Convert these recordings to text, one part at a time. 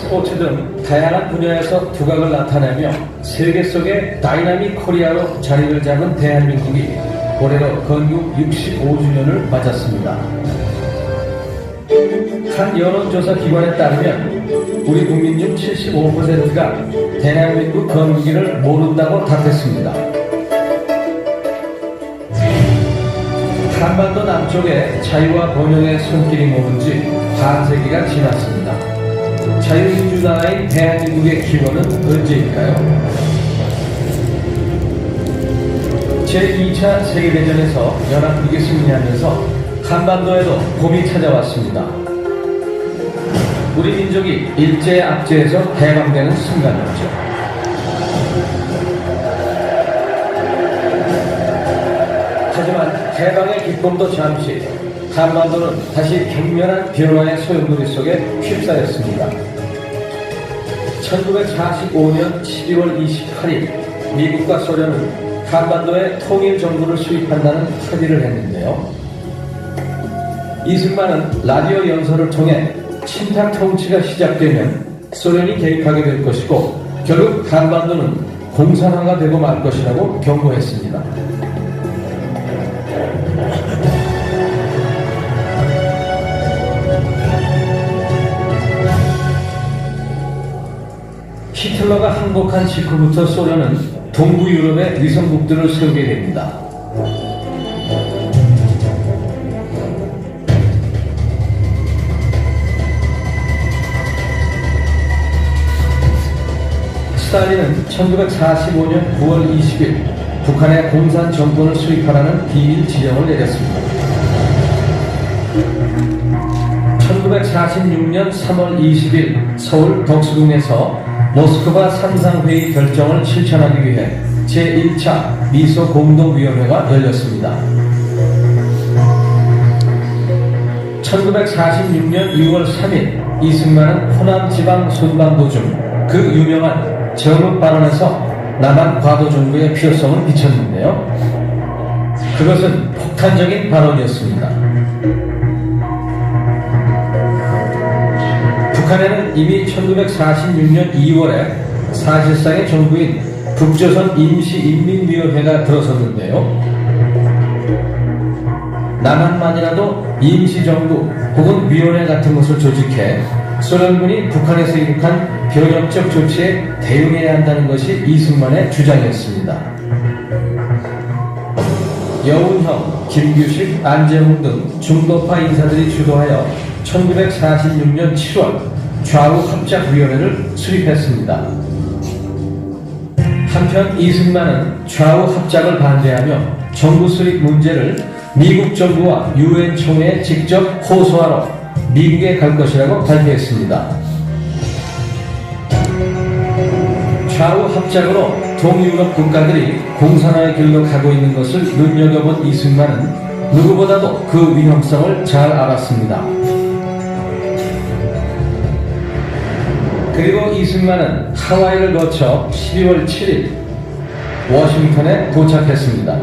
스포츠 등 다양한 분야에서 두각을 나타내며 세계 속의 다이나믹 코리아로 자리를 잡은 대한민국이 올해로 건국 65주년을 맞았습니다. 한 여론조사 기관에 따르면 우리 국민 중 75%가 대한민국 건국일을 모른다고 답했습니다. 한반도 남쪽에 자유와 번영의 손길이 머문 지 반세기가 지났습니다. 자유민주나라인 대한민국의 기원은 언제일까요? 제2차 세계대전에서 연합국이 승리하면서 한반도에도 봄이 찾아왔습니다. 우리 민족이 일제의 압제에서 해방되는 순간이었죠. 하지만 해방의 기쁨도 잠시, 한반도는 다시 격렬한 변화의 소용돌이 속에 휩싸였습니다. 1945년 12월 28일 미국과 소련은 한반도에 통일 정부를 수립한다는 합의를 했는데요. 이승만은 라디오 연설을 통해 친탁 통치가 시작되면 소련이 개입하게 될 것이고 결국 한반도는 공산화가 되고 말 것이라고 경고했습니다. 히틀러가 항복한 직후부터 소련은 동부 유럽에 위성국들을 세우게 됩니다. 스탈린은 1945년 9월 20일 북한의 공산 정권을 수립하라는 비밀 지령을 내렸습니다. 1946년 3월 20일 서울 덕수궁에서 모스크바 삼상회의 결정을 실천하기 위해 제1차 미소공동위원회가 열렸습니다. 1946년 6월 3일 이승만은 호남 지방 순방도 중 그 유명한 정읍 발언에서 남한 과도 정부의 필요성을 비쳤는데요. 그것은 폭탄적인 발언이었습니다. 북한에는 이미 1946년 2월에 사실상의 정부인 북조선 임시인민위원회가 들어섰는데요. 남한만이라도 임시정부 혹은 위원회 같은 것을 조직해 소련군이 북한에서 이룩한 변혁적 조치에 대응해야 한다는 것이 이승만의 주장이었습니다. 여운형, 김규식, 안재홍 등 중도파 인사들이 주도하여 1946년 7월 좌우합작위원회를 수립했습니다. 한편 이승만은 좌우합작을 반대하며 정부 수립 문제를 미국 정부와 유엔 총회에 직접 호소하러 미국에 갈 것이라고 발표했습니다. 좌우합작으로 동유럽 국가들이 공산화의 길로 가고 있는 것을 눈여겨본 이승만은 누구보다도 그 위험성을 잘 알았습니다. 그리고 이승만은 하와이를 거쳐 12월 7일 워싱턴에 도착했습니다.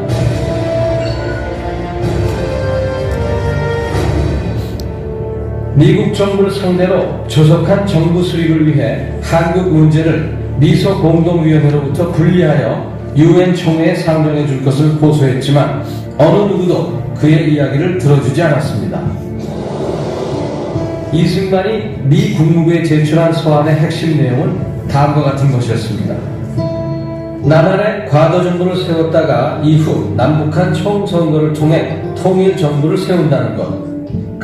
미국 정부를 상대로 조속한 정부 수립을 위해 한국 문제를 미소공동위원회로부터 분리하여 유엔 총회에 상정해 줄 것을 호소했지만 어느 누구도 그의 이야기를 들어주지 않았습니다. 이승만이 미 국무부에 제출한 서한의 핵심 내용은 다음과 같은 것이었습니다. 남한에 과도정부를 세웠다가 이후 남북한 총선거를 통해 통일정부를 세운다는 것,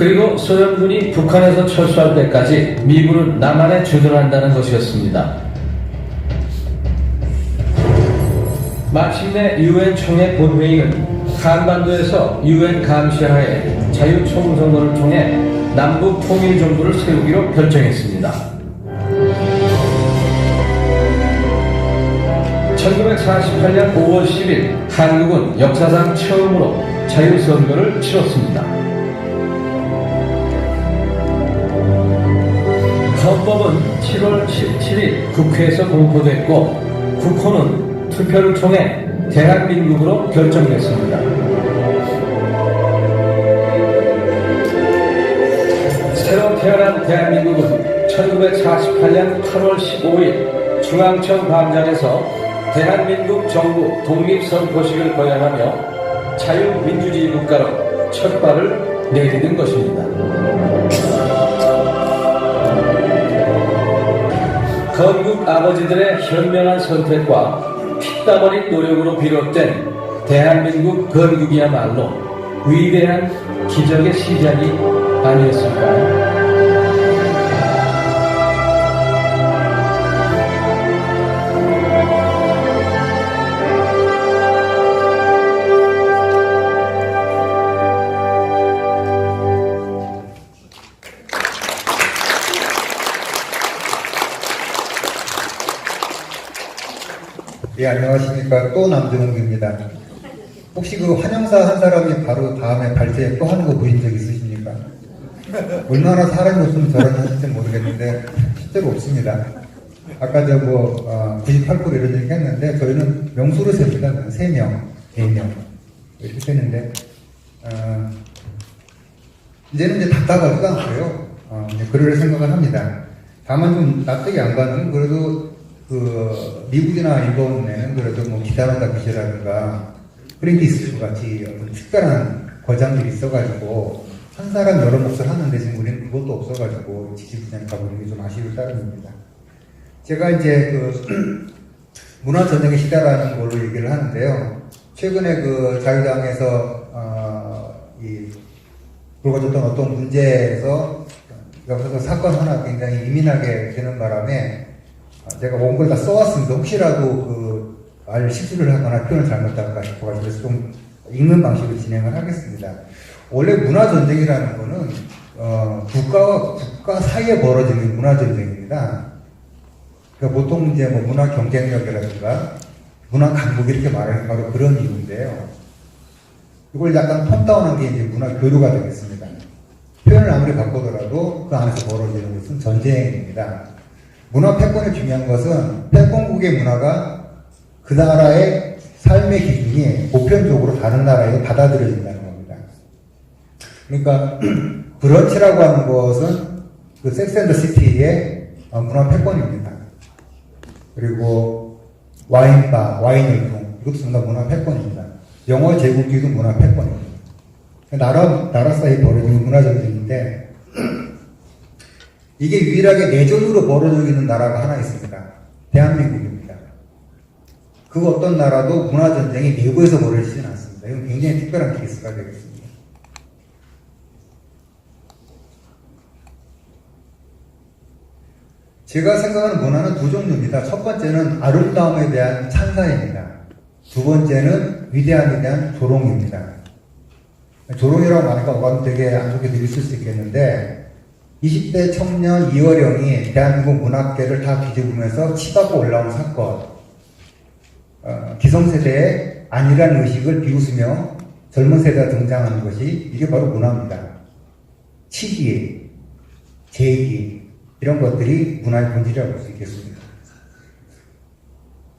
그리고 소련군이 북한에서 철수할 때까지 미군은 남한에 주둔한다는 것이었습니다. 마침내 유엔 총회 본회의는 한반도에서 유엔 감시하에 자유총선거를 통해 남북 통일정부를 세우기로 결정했습니다. 1948년 5월 10일 한국은 역사상 처음으로 자유선거를 치렀습니다. 헌법은 7월 17일 국회에서 공포됐고 국호는 투표를 통해 대한민국으로 결정됐습니다. 새로 태어난 대한민국은 1948년 8월 15일 중앙청 광장에서 대한민국 정부 독립선포식을 거행하며 자유민주주의 국가로 첫 발을 내디딘 것입니다. 건국 아버지들의 현명한 선택과 피땀 흘린 노력으로 비롯된 대한민국 건국이야말로 위대한 기적의 시작이 아니었을까요? 예, 안녕하십니까. 또 남정욱입니다. 혹시 그 환영사 한 사람이 바로 다음에 발제 또 하는 거 보신 적 있으십니까? 얼마나 사람이 없으면 저런 하실지 모르겠는데 실제로 없습니다. 아까 98% 이런 얘기 했는데 저희는 명수로 셉니다. 3명, 4명 이렇게 세는데 이제는 이제 답답하지도 않고요. 이제 그럴 생각을 합니다. 다만 좀 납득이 안 가는 그래도 미국이나 일본에는 그래도 뭐 기타란다 빛이라든가 프린티스 같이 어떤 특별한 거장들이 있어가지고 한 사람 여러 몫을 하는데 지금 우리는 그것도 없어가지고 지지부진하게 가보는 게 좀 아쉬울 따름입니다. 제가 이제 문화전쟁의 시대라는 걸로 얘기를 하는데요. 최근에 자유당에서 불거졌던 어떤 문제에서 여기서 사건 하나 굉장히 예민하게 되는 바람에 제가 원고를 다 써왔습니다. 혹시라도 말 실수를 하거나 표현을 잘못할까 싶어가지고 그래서 좀 읽는 방식으로 진행을 하겠습니다. 원래 문화전쟁이라는 거는 국가와 국가 사이에 벌어지는 문화전쟁입니다. 그러니까 보통 이제 뭐 문화 경쟁력이라든가 문화 강국 이렇게 말하는 바로 그런 이유인데요. 이걸 약간 톤 다운한 게 이제 문화 교류가 되겠습니다. 표현을 아무리 바꾸더라도 그 안에서 벌어지는 것은 전쟁입니다. 문화 패권이 중요한 것은 패권국의 문화가 그 나라의 삶의 기준이 보편적으로 다른 나라에 받아들여진다는 겁니다. 그러니까 브런치라고 하는 것은 그 섹스 앤 더 시티의 문화 패권입니다. 그리고 와인바, 와인을통 이것도 전부 다 문화 패권입니다. 영어 제국주의도 문화 패권입니다. 나라 사이에 벌어지는 문화 전쟁인데 이게 유일하게 내전으로 벌어지고 있는 나라가 하나 있습니다. 대한민국입니다. 그 어떤 나라도 문화전쟁이 내부에서 벌어지지는 않습니다. 이건 굉장히 특별한 케이스가 되겠습니다. 제가 생각하는 문화는 두 종류입니다. 첫 번째는 아름다움에 대한 찬사입니다. 두 번째는 위대함에 대한 조롱입니다. 조롱이라고 하니까 오감 되게 안 좋게 들릴 수 있겠는데 20대 청년 이어령이 대한민국 문학계를 다 뒤집으면서 치닫고 올라온 사건, 기성세대의 아니라는 의식을 비웃으며 젊은 세대가 등장하는 것이 이게 바로 문화입니다. 치기, 제기 이런 것들이 문화의 본질이라고 볼 수 있겠습니다.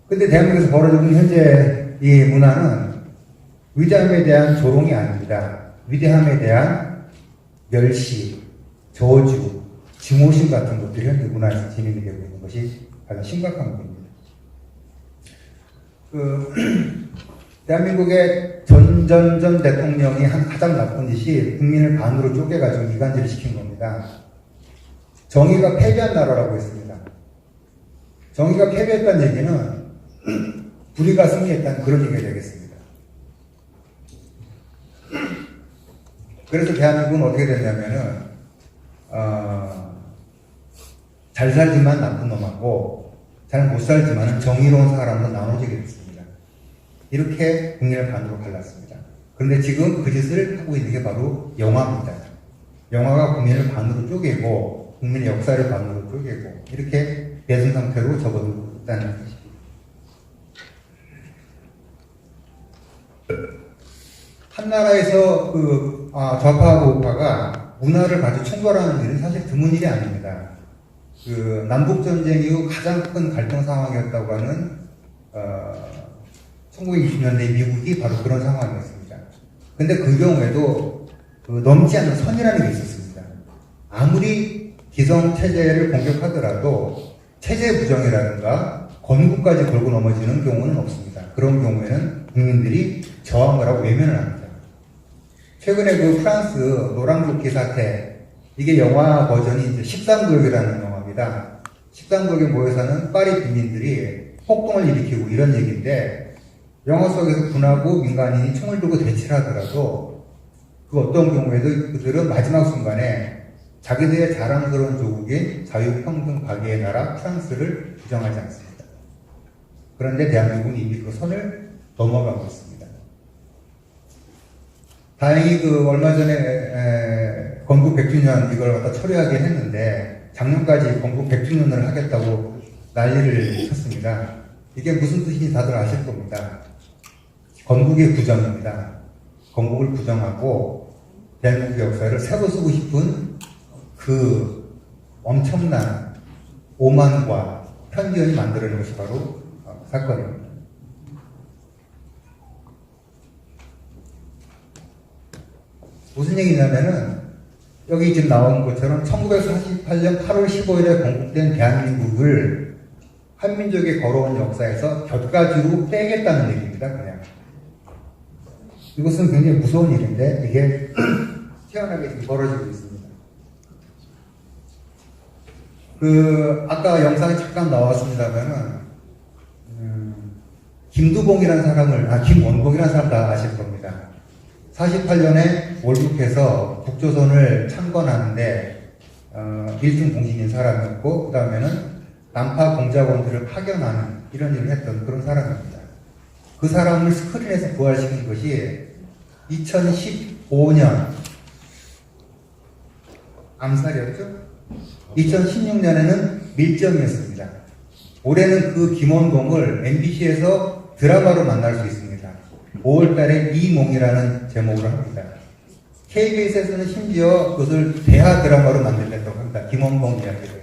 근데 대한민국에서 벌어지고 있는 현재 이 문화는 위대함에 대한 조롱이 아닙니다. 위대함에 대한 멸시, 저주, 증오심 같은 것들이 현재 문화에서 진행이 되고 있는 것이 가장 심각한 겁니다. 대한민국의 전 대통령이 한 가장 나쁜 짓이 국민을 반으로 쪼개가지고 이간질을 시킨 겁니다. 정의가 패배한 나라라고 했습니다. 정의가 패배했다는 얘기는 불의가 승리했다는 그런 얘기가 되겠습니다. 그래서 대한민국은 어떻게 됐냐면은 잘 살지만 나쁜 놈하고 잘 못 살지만 정의로운 사람으로 나눠지게 됐습니다. 이렇게 국민을 반으로 갈랐습니다. 그런데 지금 그 짓을 하고 있는 게 바로 영화입니다. 영화가 국민을 반으로 쪼개고 국민의 역사를 반으로 쪼개고 이렇게 배선 상태로 접어들고 있다는 것입니다. 한 나라에서 좌파하고 우파가 문화를 가지고 충돌하는 일은 사실 드문 일이 아닙니다. 남북전쟁 이후 가장 큰 갈등 상황이었다고 하는 1920년대 미국이 바로 그런 상황이었습니다. 근데 그 경우에도 넘지 않는 선이라는 게 있었습니다. 아무리 기성 체제를 공격하더라도 체제 부정이라든가 건국까지 걸고 넘어지는 경우는 없습니다. 그런 경우에는 국민들이 저항을 하고 외면을 합니다. 최근에 그 프랑스 노란국기 사태, 이게 영화 버전이 이제 13개국이라는 영화입니다. 13개국에 모여 사는 파리 빈민들이 폭동을 일으키고 이런 얘기인데, 영화 속에서 군하고 민간인이 총을 들고 대치를 하더라도 그 어떤 경우에도 그들은 마지막 순간에 자기들의 자랑스러운 조국인 자유평등 박애의 나라 프랑스를 부정하지 않습니다. 그런데 대한민국은 이미 그 선을 넘어가고 있습니다. 다행히 그 얼마 전에 건국 100주년 이걸 갖다 처리하긴 했는데, 작년까지 건국 100주년을 하겠다고 난리를 쳤습니다. 이게 무슨 뜻인지 다들 아실 겁니다. 건국의 부정입니다. 건국을 부정하고 대한민국의 역사를 새로 쓰고 싶은 그 엄청난 오만과 편견이 만들어낸 것이 바로 사건입니다. 무슨 얘기냐면은, 여기 지금 나온 것처럼 1948년 8월 15일에 건국된 대한민국을 한민족이 걸어온 역사에서 곁가지로 빼겠다는 얘기입니다, 그냥. 이것은 굉장히 무서운 일인데, 이게 태연하게 지금 벌어지고 있습니다. 아까 영상에 잠깐 나왔습니다면은, 김두봉이라는 사람을, 김원봉이라는 사람 다 아실 겁니다. 48년에 월북해서 북조선을 창건하는데, 1등 공신인 사람이었고, 그 다음에는 남파 공작원들을 파견하는 이런 일을 했던 그런 사람입니다. 그 사람을 스크린에서 부활시킨 것이 2015년 암살이었죠? 2016년에는 밀정이었습니다. 올해는 그 김원봉을 MBC에서 드라마로 만날 수 있습니다. 5월달에 이몽이라는 제목으로 합니다. KBS에서는 심지어 그것을 대하 드라마로 만들겠다고 합니다. 김원봉 이야기를.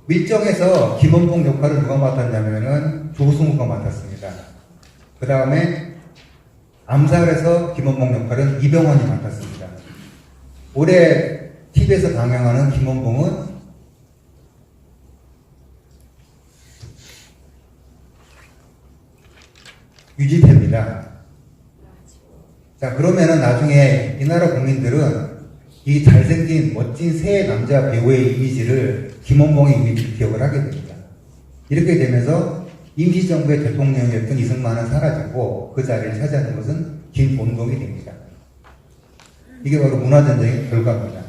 밀정에서 김원봉 역할을 누가 맡았냐면은 조승우가 맡았습니다. 그 다음에 암살에서 김원봉 역할은 이병헌이 맡았습니다. 올해 TV에서 방영하는 김원봉은 유지태입니다. 자, 그러면은 나중에 이 나라 국민들은 이 잘생긴 멋진 새 남자 배우의 이미지를 김원봉의 이미지로 기억을 하게 됩니다. 이렇게 되면서 임시정부의 대통령이었던 이승만은 사라지고 그 자리를 차지하는 것은 김본봉이 됩니다. 이게 바로 문화전쟁의 결과입니다.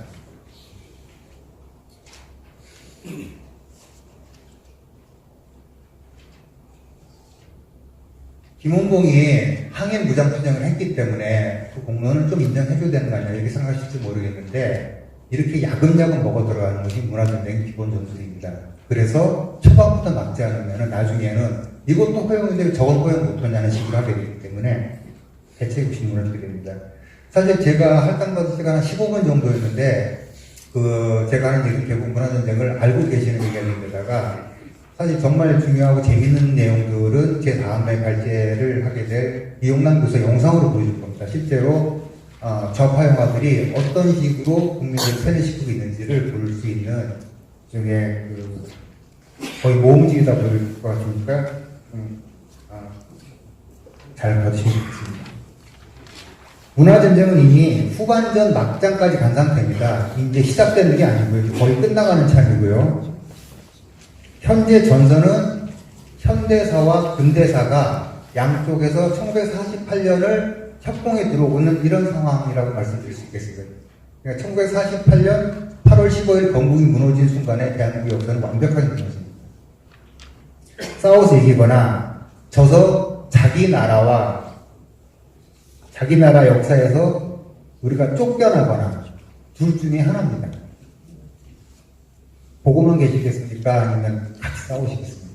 김원봉이 항일 무장투쟁을 했기 때문에 그 공로는 좀 인정해줘야 되는 거 아니냐 이렇게 생각하실지 모르겠는데, 이렇게 야금야금 먹어 들어가는 것이 문화전쟁의 기본 전술입니다. 그래서 초반부터 막지 않으면 나중에는 이것도 허용인데 저건 허용 못하냐는 식으로 하게 되기 때문에 대책 없이 무너뜨립니다. 사실 제가 할당받을 시간 한 15분 정도였는데, 제가 하는 얘기는 결국 문화전쟁을 알고 계시는 얘기인데다가, 사실 정말 중요하고 재밌는 내용들은 제 다음에 발제를 하게 될 이용남 교수 영상으로 보여줄 겁니다. 실제로 좌파 영화들이 어떤 식으로 국민들을 세뇌시키고 있는지를 볼 수 있는 중에 거의 모음집이다 보일 것 같으니까 잘 봐주시면 좋겠습니다. 문화전쟁은 이미 후반전 막장까지 간 상태입니다. 이제 시작되는 게 아니고요. 거의 끝나가는 참이고요. 현재 전선은 현대사와 근대사가 양쪽에서 1948년을 협공에 들어오는 이런 상황이라고 말씀드릴 수 있겠습니다. 그러니까 1948년 8월 15일 건국이 무너진 순간에 대한민국 역사는 완벽하게 무너집니다. 싸워서 이기거나 져서 자기 나라 역사에서 우리가 쫓겨나거나 둘 중에 하나입니다. 보고만 계시겠습니까? 아니면 같이 싸우시겠습니까?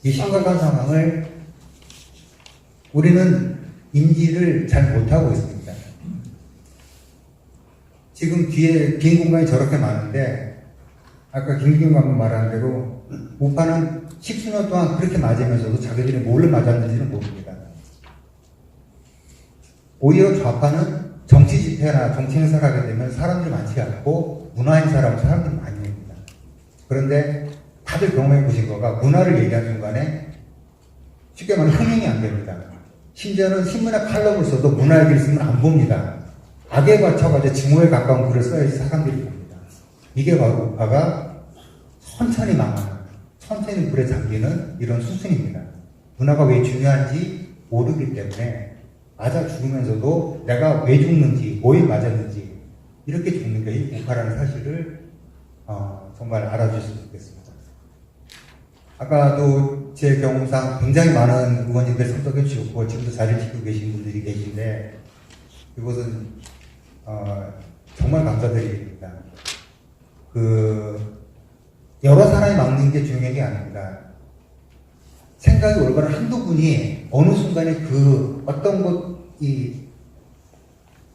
이 심각한 상황을 우리는 인지를 잘 못하고 있습니다. 지금 뒤에 빈 공간이 저렇게 많은데, 아까 김기웅 말한 대로 우파는 10수년 동안 그렇게 맞으면서도 자기들이 뭘로 맞았는지는 모릅니다. 오히려 좌파는 정치 집회나 정치 행사를 하게 되면 사람들이 많지 않고 문화 행사라면 사람들이 많이 옵니다. 그런데 다들 경험해 보신 거가 문화를 얘기하는 순간에 쉽게 말하면 흥행이 안 됩니다. 심지어는 신문에 칼럼을 써도 문화 얘기를 쓰면 안 봅니다. 악에 갇혀가지고 증오에 가까운 글을 써야지 사람들이 봅니다. 이게 바로 문화가 천천히 망하는, 천천히 불에 잠기는 이런 수순입니다. 문화가 왜 중요한지 모르기 때문에 맞아 죽으면서도 내가 왜 죽는지, 뭐에 맞았는지 이렇게 죽는 게 우파라는 사실을 정말 알아주셨으면 좋겠습니다. 아까도 제 경험상 굉장히 많은 의원님들 참석해 주셨고 지금도 자리를 지키고 계신 분들이 계신데 이것은 정말 감사드립니다. 여러 사람이 막는 게 중요한 게 아닙니다. 생각이 올바른 한두 분이 어느 순간에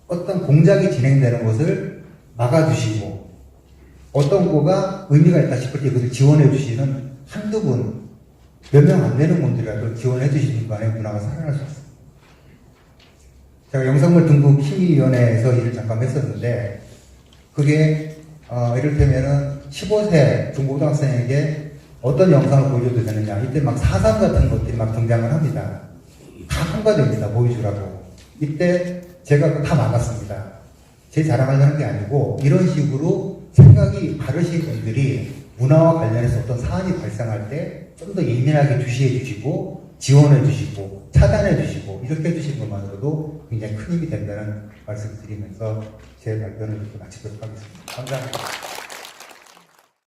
어떤 공작이 진행되는 것을 막아주시고 어떤 거가 의미가 있다 싶을 때 그것을 지원해 주시는 한두 분, 몇 명 안 되는 분들이라도 지원해 주시는 거 안에 문화가 살아날 수 있습니다. 제가 영상물 등록 심의위원회에서 일을 잠깐 했었는데 그게 이를테면은 15세 중고등학생에게 어떤 영상을 보여줘도 되느냐 이때 막 사상 같은 것들이 막 등장을 합니다. 다 통과됩니다. 보여주라고. 이때 제가 그거 다 막았습니다. 제 자랑을 하는 게 아니고 이런 식으로 생각이 바르신 분들이 문화와 관련해서 어떤 사안이 발생할 때 좀 더 예민하게 주시해 주시고 지원해 주시고 차단해 주시고 이렇게 해주시는 것만으로도 굉장히 큰 힘이 된다는 말씀을 드리면서 제 발표를 마치도록 하겠습니다. 감사합니다.